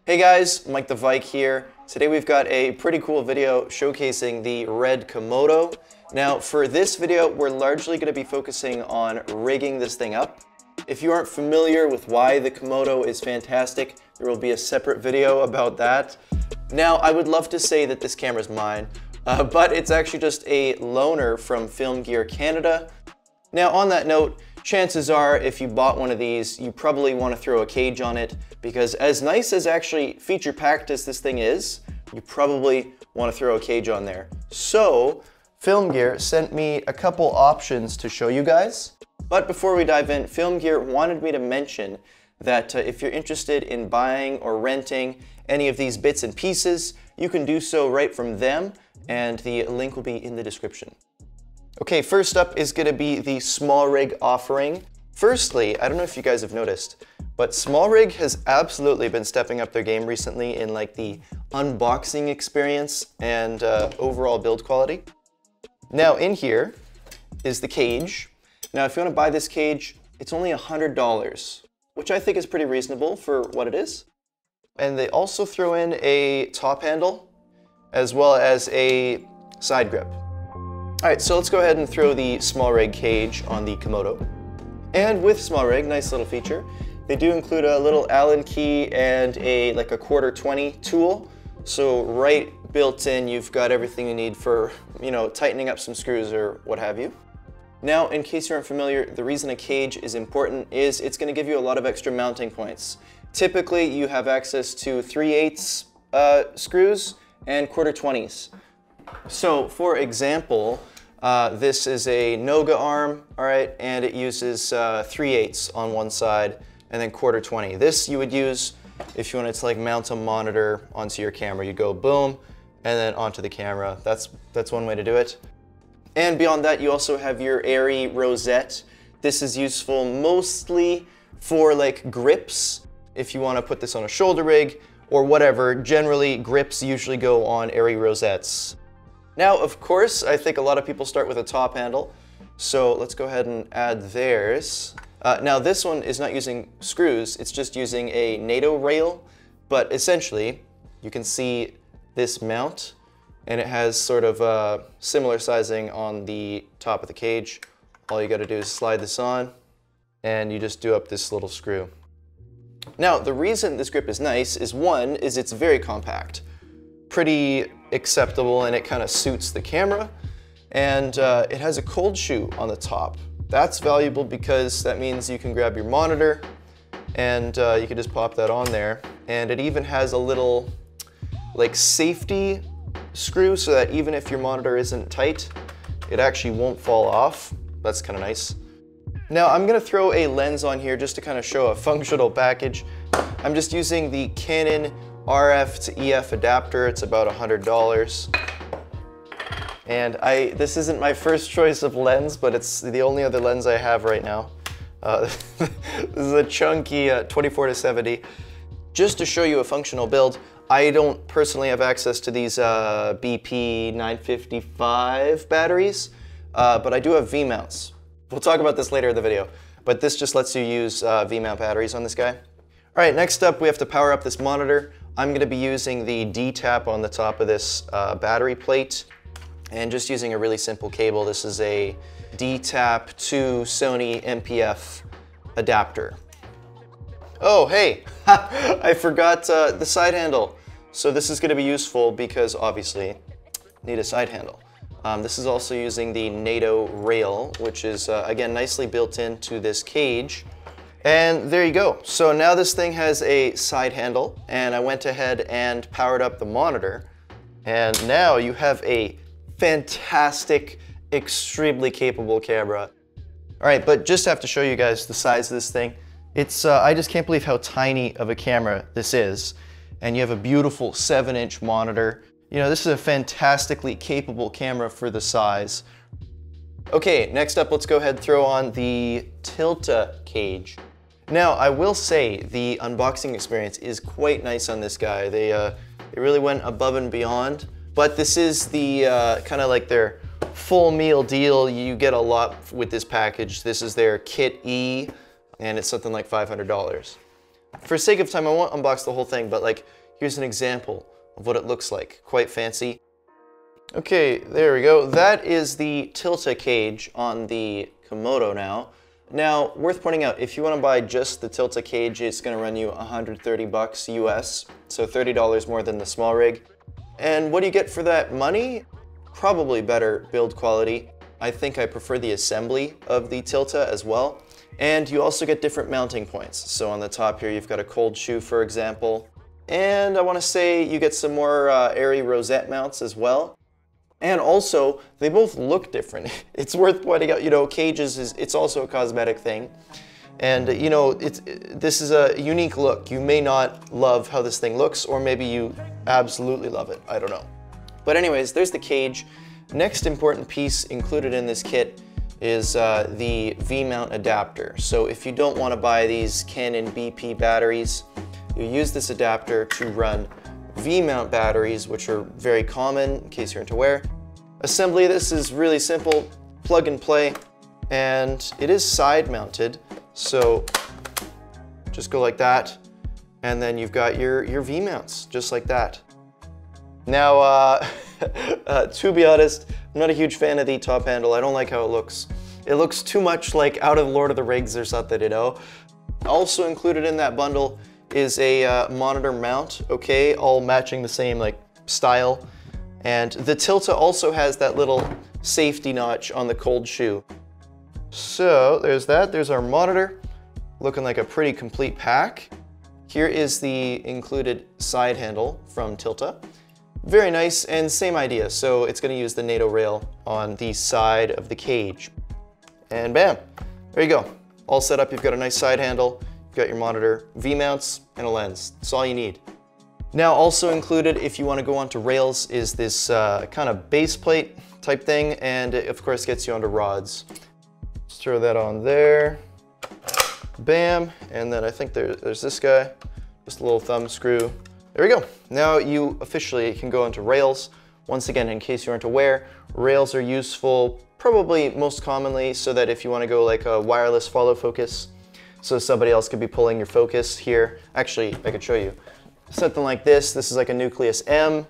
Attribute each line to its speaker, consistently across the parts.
Speaker 1: Hey guys, Mike the Vike here. Today we've got a pretty cool video showcasing the RED Komodo. Now for this video, we're largely going to be focusing on rigging this thing up. If you aren't familiar with why the Komodo is fantastic, there will be a separate video about that. Now I would love to say that this camera's mine, but it's actually just a loaner from Film Gear Canada. Now on that note, chances are if you bought one of these, you probably want to throw a cage on it, because as nice as actually feature packed as this thing is, you probably want to throw a cage on there. So Film Gear sent me a couple options to show you guys. But before we dive in, Film Gear wanted me to mention that if you're interested in buying or renting any of these bits and pieces, you can do so right from them, and the link will be in the description. Okay, first up is going to be the SmallRig offering. Firstly, I don't know if you guys have noticed, but SmallRig has absolutely been stepping up their game recently in like the unboxing experience and overall build quality. Now in here is the cage. Now if you want to buy this cage, it's only $100, which I think is pretty reasonable for what it is. And they also throw in a top handle as well as a side grip. Alright, so let's go ahead and throw the SmallRig cage on the Komodo. And with SmallRig, nice little feature, they do include a little Allen key and a quarter 20 tool. So right built in, you've got everything you need for, tightening up some screws or what have you. Now, in case you're unfamiliar, the reason a cage is important is it's going to give you a lot of extra mounting points. Typically, you have access to 3/8 screws and quarter 20s. So, for example, this is a Noga arm, all right, and it uses 3/8 on one side and then quarter 20. This you would use if you wanted to mount a monitor onto your camera. You go boom, and then onto the camera. That's one way to do it. And beyond that, you also have your airy rosette. This is useful mostly for grips. If you want to put this on a shoulder rig or whatever, generally grips usually go on airy rosettes. Now, of course, I think a lot of people start with a top handle, so let's go ahead and add theirs. Now, this one is not using screws, it's just using a NATO rail, but essentially, you can see this mount, and it has sort of similar sizing on the top of the cage. All you gotta do is slide this on, and you just do up this little screw. Now, the reason this grip is nice is one, is it's very compact. Pretty acceptable, and it kind of suits the camera, and it has a cold shoe on the top. That's valuable because that means you can grab your monitor and you can just pop that on there, and it even has a little safety screw so that even if your monitor isn't tight, it actually won't fall off. That's kind of nice. Now I'm gonna throw a lens on here just to kind of show a functional package. I'm just using the Canon RF to EF adapter. It's about $100. And this isn't my first choice of lens, but it's the only other lens I have right now. This is a chunky 24-70. Just to show you a functional build, I don't personally have access to these BP 955 batteries, but I do have V-mounts. We'll talk about this later in the video, but this just lets you use V-mount batteries on this guy. All right, next up we have to power up this monitor. I'm going to be using the D-tap on the top of this battery plate and just using a really simple cable. This is a D-tap to Sony MPF adapter. Oh, hey, I forgot the side handle. So this is going to be useful because obviously need a side handle. This is also using the NATO rail, which is again nicely built into this cage. And there you go. So now this thing has a side handle, and I went ahead and powered up the monitor, and now you have a fantastic, extremely capable camera. All right, but just have to show you guys the size of this thing. It's I just can't believe how tiny of a camera this is, and you have a beautiful 7-inch monitor. This is a fantastically capable camera for the size. Okay, next up, let's go ahead and throw on the Tilta Cage. Now, I will say the unboxing experience is quite nice on this guy. They really went above and beyond, but this is the kind of their full meal deal. You get a lot with this package. This is their Kit E, and it's something like $500. For sake of time, I won't unbox the whole thing, but like, here's an example of what it looks like. Quite fancy. Okay, there we go. That is the Tilta Cage on the Komodo now. Now, worth pointing out, if you want to buy just the Tilta Cage, it's going to run you 130 bucks US, so $30 more than the SmallRig. And what do you get for that money? Probably better build quality. I think I prefer the assembly of the Tilta as well. And you also get different mounting points. So on the top here, you've got a cold shoe, for example. And I want to say you get some more airy rosette mounts as well. And also, they both look different. It's worth pointing out, you know, cages it's also a cosmetic thing. And you know, this is a unique look. You may not love how this thing looks, or maybe you absolutely love it, I don't know. But anyways, there's the cage. Next important piece included in this kit is the V-mount adapter. So if you don't want to buy these Canon BP batteries, you use this adapter to run V-mount batteries, which are very common in case you're into wear. Assembly of this is really simple, plug and play, and it is side mounted. So just go like that, and then you've got your V-mounts, just like that. Now, to be honest, I'm not a huge fan of the top handle. I don't like how it looks. It looks too much like out of Lord of the Rings or something, you know? Also included in that bundle is a monitor mount, okay, all matching the same like style. And the Tilta also has that little safety notch on the cold shoe. So there's that, there's our monitor, looking like a pretty complete pack. Here is the included side handle from Tilta. Very nice, and same idea. So it's gonna use the NATO rail on the side of the cage. And bam, there you go. All set up, you've got a nice side handle. You've got your monitor, V-mounts, and a lens. That's all you need. Now also included, if you want to go onto rails, is this kind of base plate type thing, and it of course gets you onto rods. Just throw that on there, bam, and then I think there's this guy, just a little thumb screw. There we go. Now you officially can go onto rails. Once again, in case you aren't aware, rails are useful probably most commonly so that if you want to go like a wireless follow focus, so somebody else could be pulling your focus here. Actually, I could show you. Something like this. This is like a Nucleus M.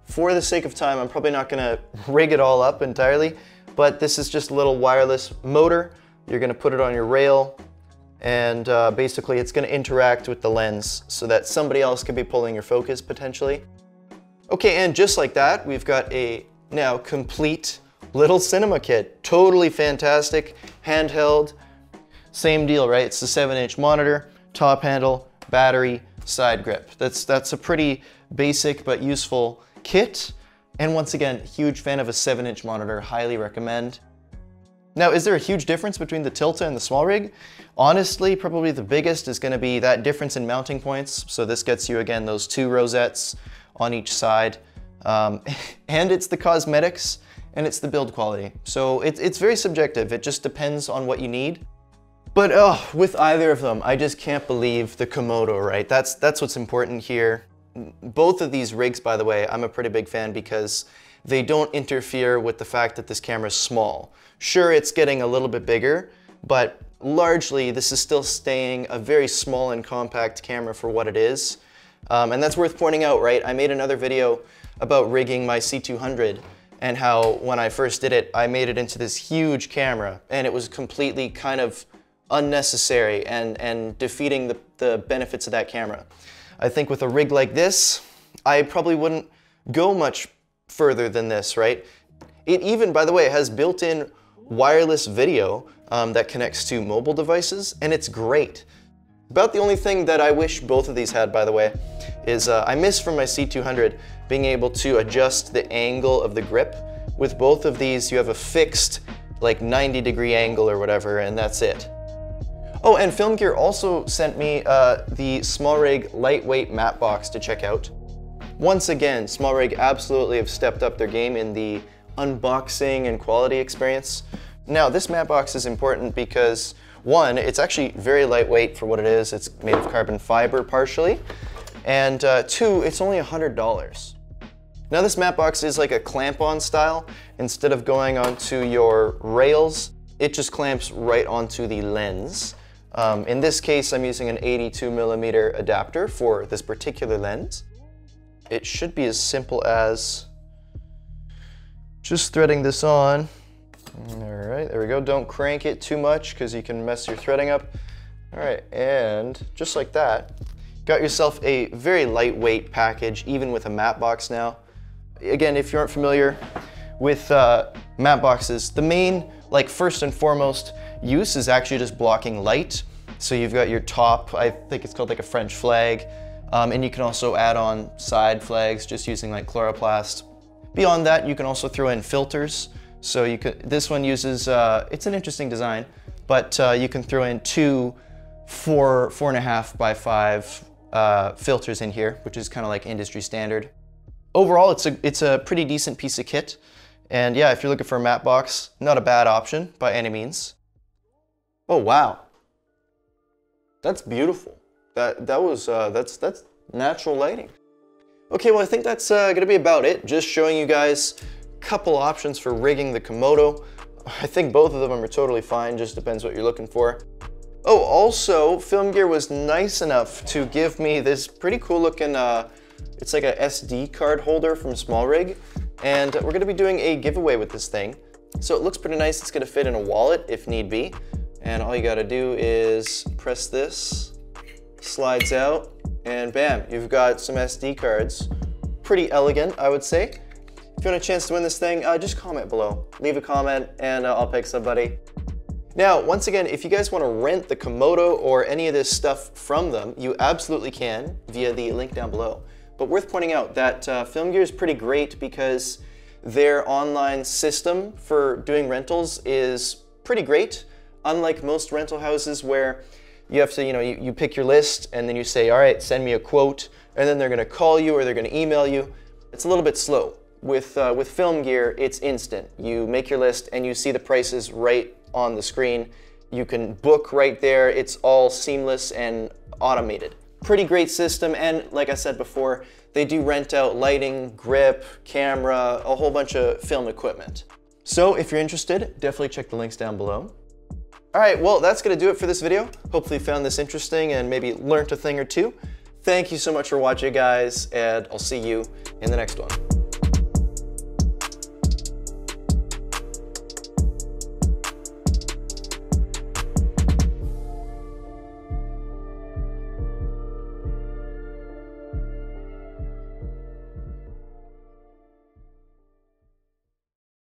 Speaker 1: For the sake of time, I'm probably not gonna rig it all up entirely, but this is just a little wireless motor. You're gonna put it on your rail, and basically it's gonna interact with the lens so that somebody else could be pulling your focus potentially. Okay, and just like that, we've got a now complete little cinema kit. Totally fantastic, handheld. Same deal, right? It's the 7-inch monitor, top handle, battery, side grip. That's a pretty basic but useful kit. And once again, huge fan of a 7-inch monitor, highly recommend. Now, is there a huge difference between the Tilta and the SmallRig? Honestly, probably the biggest is gonna be that difference in mounting points. So this gets you, again, those 2 rosettes on each side. And it's the cosmetics, and it's the build quality. So it's very subjective. It just depends on what you need. But oh, with either of them, I just can't believe the Komodo, right? That's what's important here. Both of these rigs, by the way, I'm a pretty big fan because they don't interfere with the fact that this camera is small. Sure, it's getting a little bit bigger, but largely this is still staying a very small and compact camera for what it is. And that's worth pointing out, right? I made another video about rigging my C200 and how when I first did it, I made it into this huge camera and it was completely kind of unnecessary and defeating the benefits of that camera. I think with a rig like this, I probably wouldn't go much further than this, right? It even, by the way, has built-in wireless video that connects to mobile devices, and it's great. About the only thing that I wish both of these had, by the way, is I miss from my C200 being able to adjust the angle of the grip. With both of these, you have a fixed like 90-degree angle or whatever, and that's it. Oh, and Film Gear also sent me the SmallRig lightweight matte box to check out. Once again, SmallRig absolutely have stepped up their game in the unboxing and quality experience. Now, this matte box is important because, one, it's actually very lightweight for what it is. It's made of carbon fiber partially. And two, it's only $100. Now, this matte box is like a clamp-on style. Instead of going onto your rails, it just clamps right onto the lens. In this case, I'm using an 82mm adapter for this particular lens. It should be as simple as just threading this on. All right, there we go. Don't crank it too much because you can mess your threading up. All right, and just like that, got yourself a very lightweight package, even with a matte box now. Again, if you aren't familiar with matte boxes, the main, like first and foremost, use is actually just blocking light. So you've got your top, I think it's called like a French flag, and you can also add on side flags just using like chloroplast. Beyond that, you can also throw in filters. So you could, this one uses, it's an interesting design, but you can throw in two 4.5 by 5 filters in here, which is kind of like industry standard. Overall, it's a pretty decent piece of kit. And yeah, if you're looking for a matte box, not a bad option by any means. Oh, wow. That's beautiful. That's natural lighting. Okay, well, I think that's gonna be about it. Just showing you guys a couple options for rigging the Komodo. I think both of them are totally fine, just depends what you're looking for. Oh, also, Film Gear was nice enough to give me this pretty cool looking, it's like a SD card holder from SmallRig, and we're gonna be doing a giveaway with this thing. So it looks pretty nice. It's gonna fit in a wallet if need be. And all you gotta do is press this, slides out, and bam, you've got some SD cards. Pretty elegant, I would say. If you want a chance to win this thing, just comment below. Leave a comment and I'll pick somebody. Now, once again, if you guys want to rent the Komodo or any of this stuff from them, you absolutely can via the link down below. But worth pointing out that Film Gear is pretty great because their online system for doing rentals is pretty great. Unlike most rental houses where you have to, you pick your list and then you say, all right, send me a quote, and then they're going to call you or they're going to email you. It's a little bit slow. With Film Gear, it's instant. You make your list and you see the prices right on the screen. You can book right there. It's all seamless and automated. Pretty great system, and like I said before, they do rent out lighting, grip, camera, a whole bunch of film equipment. So if you're interested, definitely check the links down below. All right, well, that's gonna do it for this video. Hopefully you found this interesting and maybe learned a thing or two. Thank you so much for watching, guys, and I'll see you in the next one.